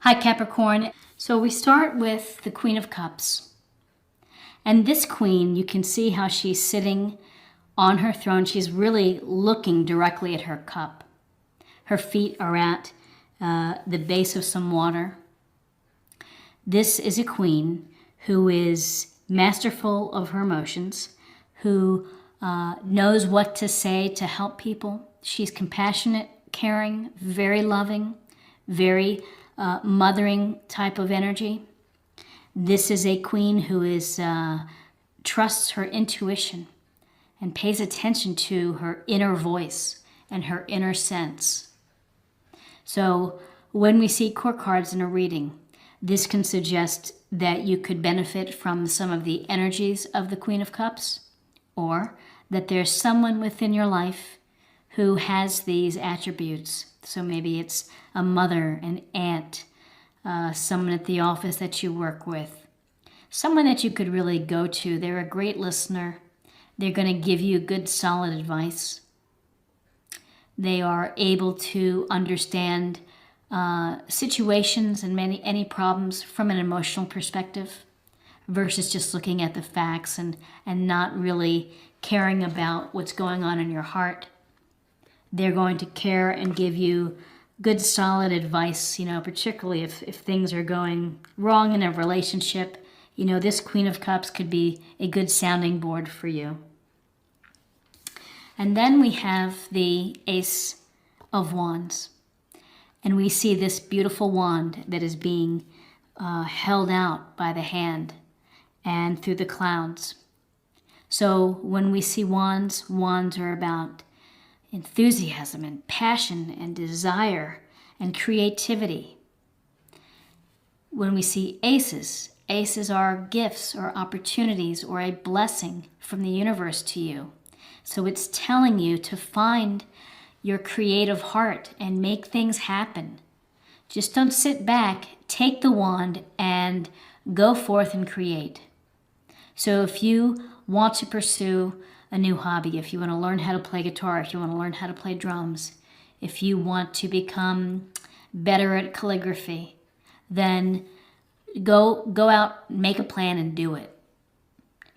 Hi Capricorn. So we start with the Queen of Cups. And this queen, you can see how she's sitting on her throne. She's really looking directly at her cup. Her feet are at the base of some water. This is a queen who is masterful of her emotions, who knows what to say to help people. She's compassionate, caring, very loving, very mothering type of energy. This is a queen who is trusts her intuition and pays attention to her inner voice and her inner sense. So when we see court cards in a reading, this can suggest that you could benefit from some of the energies of the Queen of Cups, or that there's someone within your life who has these attributes. So maybe it's a mother, an aunt, someone at the office that you work with, someone that you could really go to. They're a great listener. They're going to give you good, solid advice. They are able to understand situations and any problems from an emotional perspective versus just looking at the facts and not really caring about what's going on in your heart. They're going to care and give you good, solid advice, particularly if things are going wrong in a relationship. This Queen of Cups could be a good sounding board for you. And then we have the Ace of Wands. And we see this beautiful wand that is being held out by the hand and through the clouds. So when we see wands, wands are about enthusiasm and passion and desire and creativity. When we see aces, aces are gifts or opportunities or a blessing from the universe to you. So it's telling you to find your creative heart and make things happen. Just don't sit back, take the wand and go forth and create. So if you want to pursue a new hobby, if you want to learn how to play guitar, if you want to learn how to play drums, if you want to become better at calligraphy, then go out, make a plan and do it.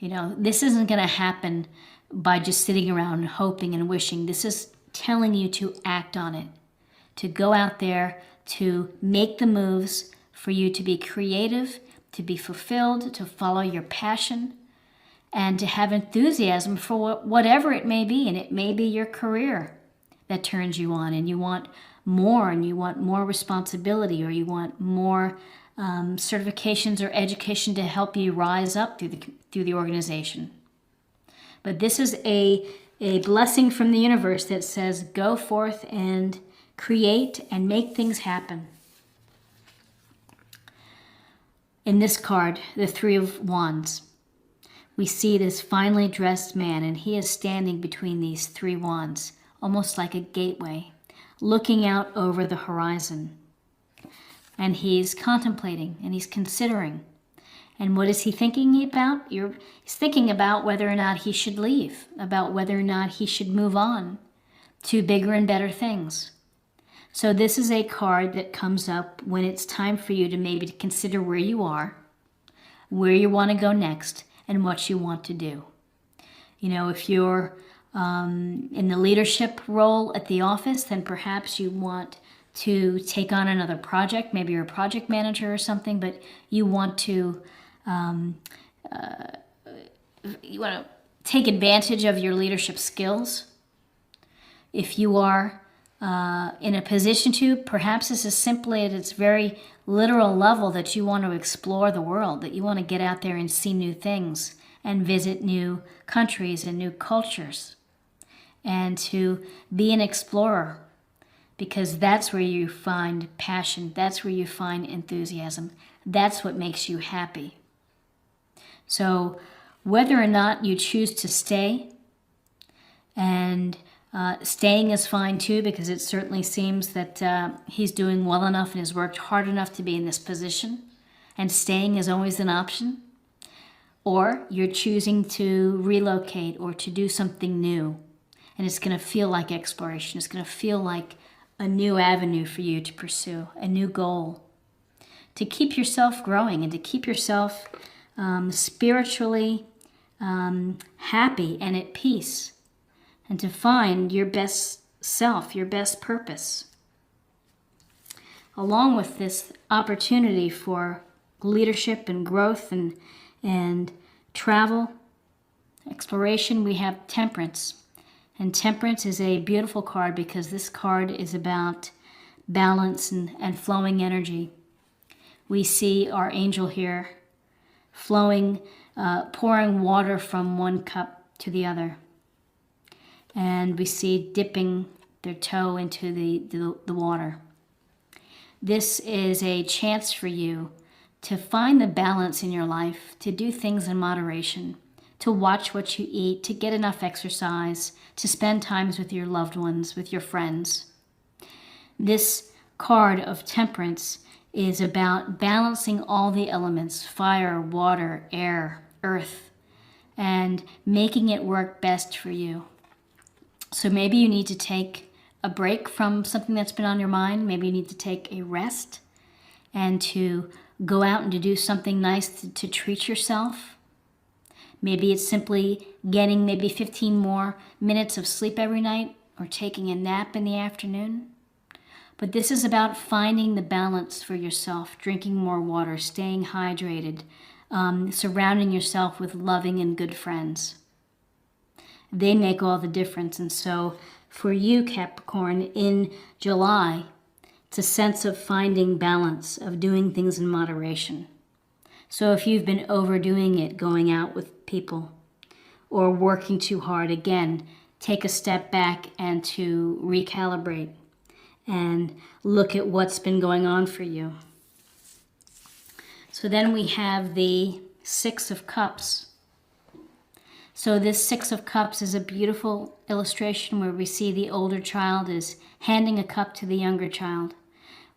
This isn't going to happen by just sitting around hoping and wishing. This is telling you to act on it, to go out there, to make the moves for you to be creative, to be fulfilled, to follow your passion, and to have enthusiasm for whatever it may be. And it may be your career that turns you on and you want more responsibility, or you want more certifications or education to help you rise up through the organization. But this is a blessing from the universe that says go forth and create and make things happen. In this card, the Three of Wands, we see this finely dressed man, and he is standing between these three wands, almost like a gateway, looking out over the horizon. And he's contemplating and he's considering. And what is he thinking about? He's thinking about whether or not he should leave, about whether or not he should move on to bigger and better things. So this is a card that comes up when it's time for you to maybe consider where you are, where you want to go next, and what you want to do. If you're in the leadership role at the office, then perhaps you want to take on another project. Maybe you're a project manager or something, but you want to take advantage of your leadership skills. If you are in a position to, perhaps this is simply at its very literal level that you want to explore the world, that you want to get out there and see new things and visit new countries and new cultures, and to be an explorer, because that's where you find passion, that's where you find enthusiasm, that's what makes you happy. So whether or not you choose to stay, and staying is fine too, because it certainly seems that he's doing well enough and has worked hard enough to be in this position, and staying is always an option. Or you're choosing to relocate or to do something new, and it's going to feel like exploration. It's going to feel like a new avenue for you to pursue, a new goal. to keep yourself growing and to keep yourself spiritually happy and at peace, and to find your best self, your best purpose. Along with this opportunity for leadership and growth and travel, exploration, we have Temperance. And Temperance is a beautiful card because this card is about balance and flowing energy. We see our angel here flowing, pouring water from one cup to the other. And we see dipping their toe into the water. This is a chance for you to find the balance in your life, to do things in moderation, to watch what you eat, to get enough exercise, to spend times with your loved ones, with your friends. This card of Temperance is about balancing all the elements, fire, water, air, earth, and making it work best for you. So maybe you need to take a break from something that's been on your mind. Maybe you need to take a rest and to go out and to do something nice to treat yourself. Maybe it's simply getting maybe 15 more minutes of sleep every night or taking a nap in the afternoon. But this is about finding the balance for yourself, drinking more water, staying hydrated, surrounding yourself with loving and good friends. They make all the difference. And so for you, Capricorn, in July, it's a sense of finding balance, of doing things in moderation. So if you've been overdoing it, going out with people, or working too hard, again, take a step back and to recalibrate and look at what's been going on for you. So then we have the Six of Cups. So this Six of Cups is a beautiful illustration where we see the older child is handing a cup to the younger child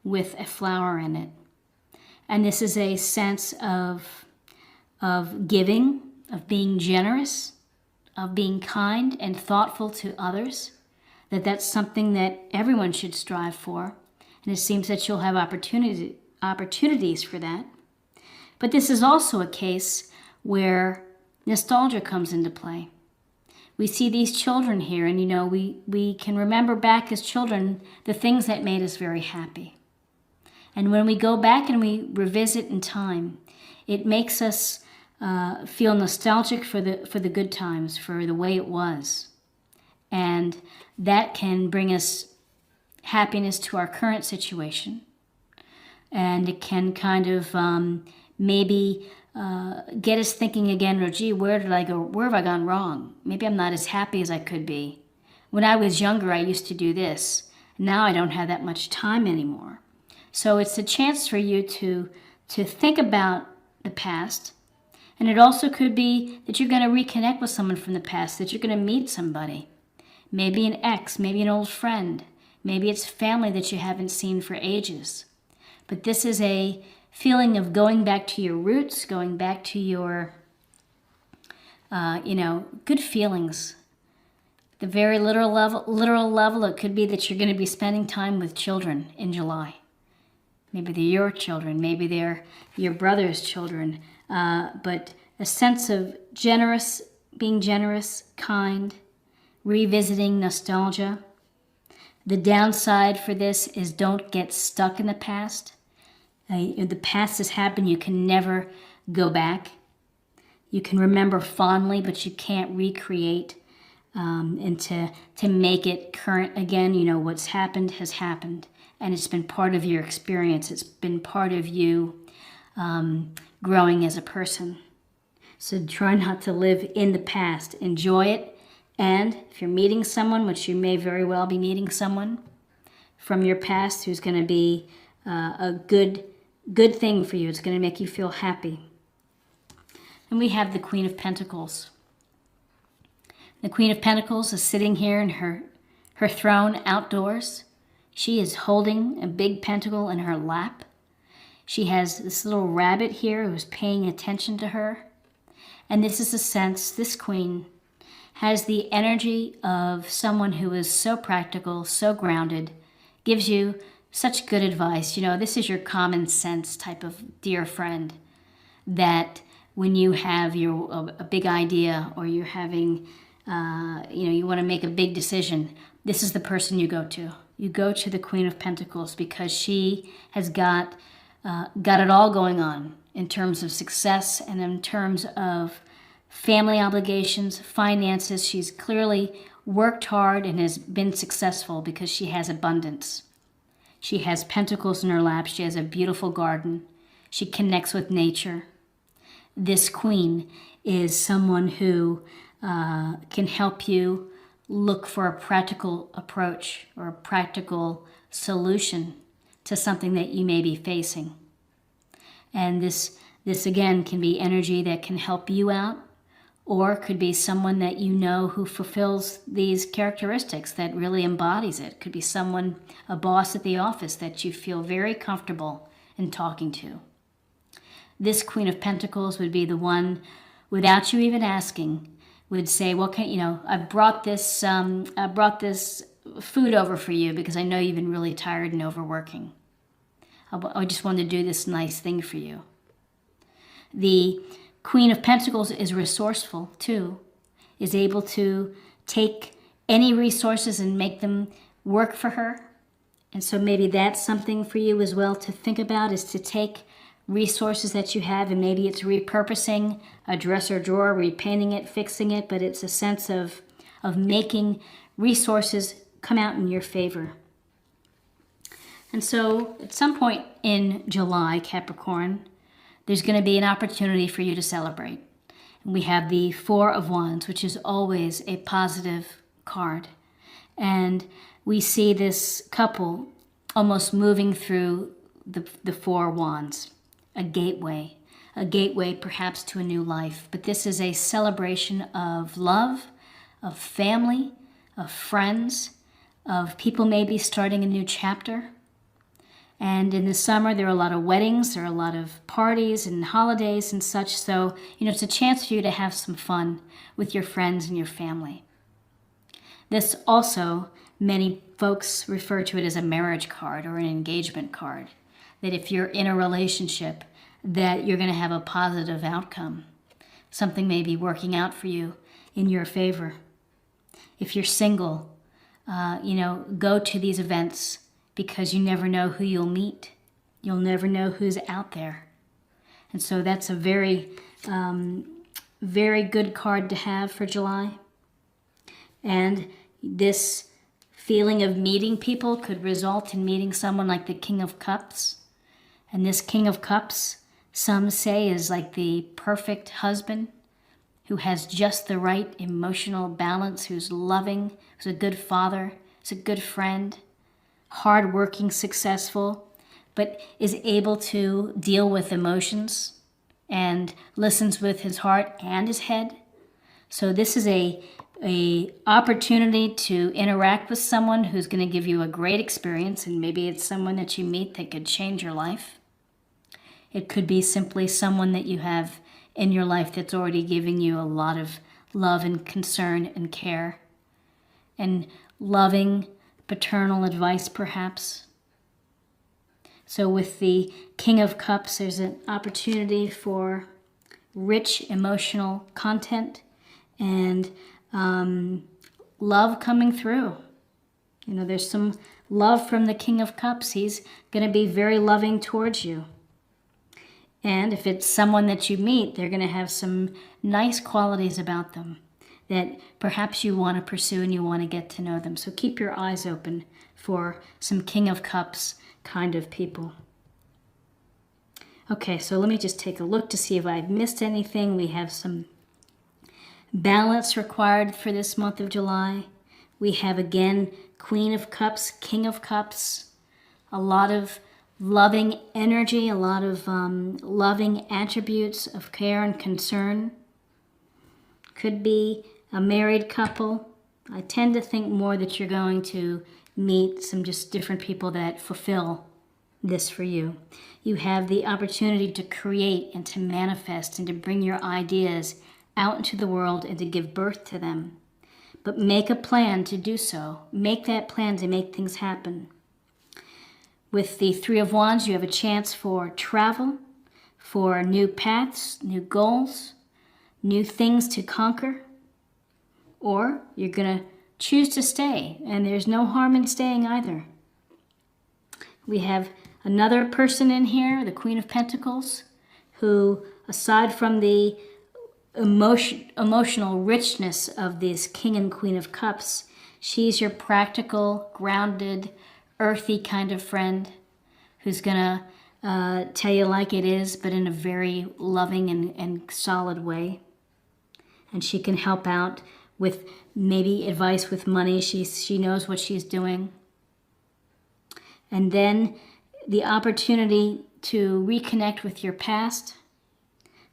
with a flower in it. And this is a sense of giving, of being generous, of being kind and thoughtful to others, that's something that everyone should strive for. And it seems that you'll have opportunities for that. But this is also a case where nostalgia comes into play. We see these children here, and we can remember back as children the things that made us very happy. And when we go back and we revisit in time, it makes us feel nostalgic for the good times, for the way it was. And that can bring us happiness to our current situation. And it can kind of maybe get us thinking again, gee, where did I go? Where have I gone wrong? Maybe I'm not as happy as I could be. When I was younger, I used to do this. Now I don't have that much time anymore. So it's a chance for you to think about the past. And it also could be that you're going to reconnect with someone from the past, that you're going to meet somebody. Maybe an ex, maybe an old friend. Maybe it's family that you haven't seen for ages. But this is a feeling of going back to your roots, going back to your, good feelings. The very literal level, it could be that you're going to be spending time with children in July. Maybe they're your children, maybe they're your brother's children. But a sense of being generous, kind, revisiting nostalgia. The downside for this is don't get stuck in the past. The past has happened. You can never go back. You can remember fondly, but you can't recreate and to make it current again. What's happened has happened, and it's been part of your experience. It's been part of you growing as a person. So try not to live in the past. Enjoy it. And if you're meeting someone, which you may very well be meeting someone from your past who's going to be a good thing for you. It's going to make you feel happy. And we have the Queen of Pentacles. The Queen of Pentacles is sitting here in her throne outdoors. She is holding a big pentacle in her lap. She has this little rabbit here who's paying attention to her. And this is a sense, this queen has the energy of someone who is so practical, so grounded, gives you such good advice. You know, this is your common sense type of dear friend that when you have a big idea, or you're having, you want to make a big decision, this is the person you go to. You go to the Queen of Pentacles because she has got it all going on in terms of success and in terms of family obligations, finances. She's clearly worked hard and has been successful because she has abundance. She has pentacles in her lap. She has a beautiful garden. She connects with nature. This queen is someone who can help you look for a practical approach or a practical solution to something that you may be facing. And this again can be energy that can help you out, or could be someone that you know who fulfills these characteristics, that really embodies it. Could be someone, a boss at the office that you feel very comfortable in talking to. This Queen of Pentacles would be the one, without you even asking, would say, well, I brought this food over for you because I know you've been really tired and overworking. I just wanted to do this nice thing for you. The Queen of Pentacles is resourceful too, is able to take any resources and make them work for her. And so maybe that's something for you as well to think about, is to take resources that you have, and maybe it's repurposing a dresser drawer, repainting it, fixing it, but it's a sense of making resources come out in your favor. And so at some point in July, Capricorn, there's going to be an opportunity for you to celebrate. And we have the Four of Wands, which is always a positive card. And we see this couple almost moving through the Four Wands, a gateway perhaps to a new life. But this is a celebration of love, of family, of friends, of people maybe starting a new chapter. And in the summer, there are a lot of weddings, there are a lot of parties and holidays and such. So, it's a chance for you to have some fun with your friends and your family. This also, many folks refer to it as a marriage card or an engagement card. That if you're in a relationship, that you're going to have a positive outcome. Something may be working out for you in your favor. If you're single, go to these events, because you never know who you'll meet. You'll never know who's out there. And so that's a very, very good card to have for July. And this feeling of meeting people could result in meeting someone like the King of Cups. And this King of Cups, some say, is like the perfect husband who has just the right emotional balance, who's loving, who's a good father, who's a good friend, hardworking, successful, but is able to deal with emotions and listens with his heart and his head. So this is a opportunity to interact with someone who's going to give you a great experience, and maybe it's someone that you meet that could change your life. It could be simply someone that you have in your life that's already giving you a lot of love and concern and care and loving paternal advice, perhaps. So with the King of Cups, there's an opportunity for rich emotional content and love coming through. There's some love from the King of Cups. He's going to be very loving towards you. And if it's someone that you meet, they're going to have some nice qualities about them that perhaps you want to pursue and you want to get to know them. So keep your eyes open for some King of Cups kind of people. Okay, so let me just take a look to see if I've missed anything. We have some balance required for this month of July. We have, again, Queen of Cups, King of Cups, a lot of loving energy, a lot of loving attributes of care and concern. Could be a married couple. I tend to think more that you're going to meet some just different people that fulfill this for you. You have the opportunity to create and to manifest and to bring your ideas out into the world and to give birth to them. But make a plan to do so. Make that plan to make things happen. With the Three of Wands, you have a chance for travel, for new paths, new goals, new things to conquer, or you're going to choose to stay, and there's no harm in staying either. We have another person in here, the Queen of Pentacles, who, aside from the emotional richness of this King and Queen of Cups, she's your practical, grounded, earthy kind of friend who's gonna tell you like it is, but in a very loving and solid way. And she can help out with maybe advice with money. She knows what she's doing. And then the opportunity to reconnect with your past,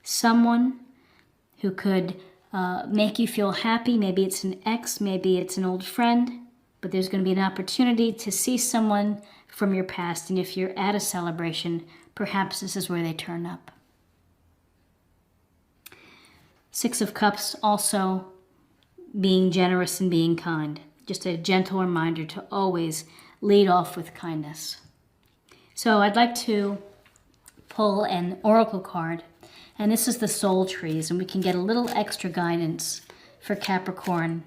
someone who could make you feel happy. Maybe it's an ex, maybe it's an old friend, but there's going to be an opportunity to see someone from your past. And if you're at a celebration, perhaps this is where they turn up. Six of Cups, also being generous and being kind. Just a gentle reminder to always lead off with kindness. So I'd like to pull an oracle card, and this is the soul trees, and we can get a little extra guidance for Capricorn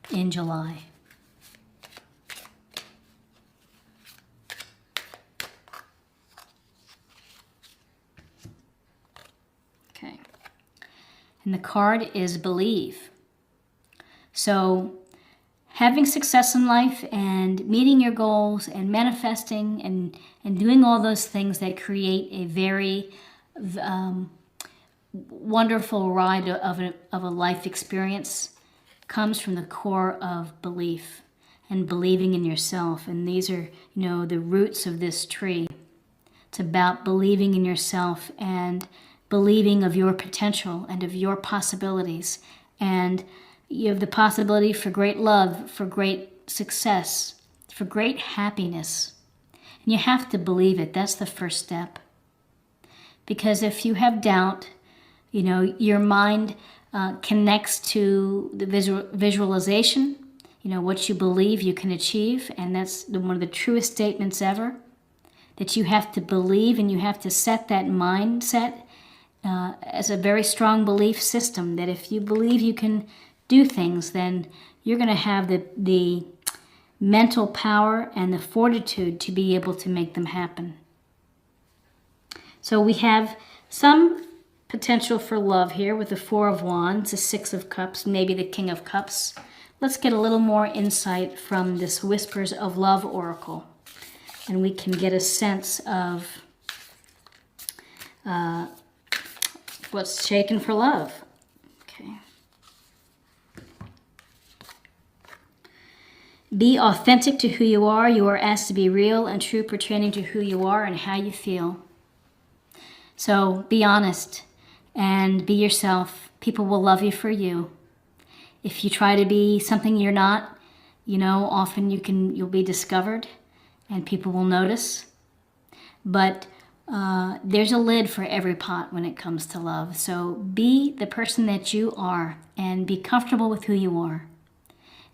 in July. Okay. And the card is Believe. So having success in life and meeting your goals and manifesting and doing all those things that create a very wonderful ride of a life experience comes from the core of belief and believing in yourself. And these are, the roots of this tree. It's about believing in yourself and believing of your potential and of your possibilities. And you have the possibility for great love, for great success, for great happiness. And you have to believe it. That's the first step. Because if you have doubt, your mind connects to the visualization, what you believe you can achieve. And that's one of the truest statements ever, that you have to believe and you have to set that mindset as a very strong belief system, that if you believe you can do things, then you're going to have the mental power and the fortitude to be able to make them happen. So we have some potential for love here with the Four of Wands, the Six of Cups, maybe the King of Cups. Let's get a little more insight from this Whispers of Love oracle, and we can get a sense of what's shaken for love. Okay. Be authentic to who you are. You are asked to be real and true pertaining to who you are and how you feel. So be honest and be yourself. People will love you for you. If you try to be something you're not, often you'll be discovered and people will notice. But there's a lid for every pot when it comes to love. So be the person that you are and be comfortable with who you are.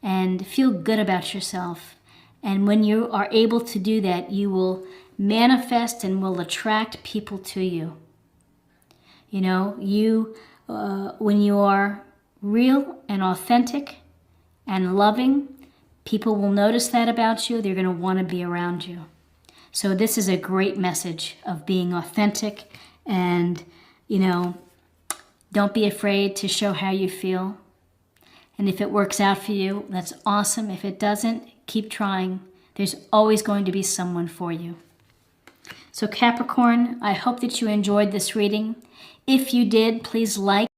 And feel good about yourself. And when you are able to do that, you will manifest and will attract people to you. When you are real and authentic and loving, people will notice that about you. They're going to want to be around you. So this is a great message of being authentic and, don't be afraid to show how you feel. And if it works out for you, that's awesome. If it doesn't, keep trying. There's always going to be someone for you. So Capricorn, I hope that you enjoyed this reading. If you did, please like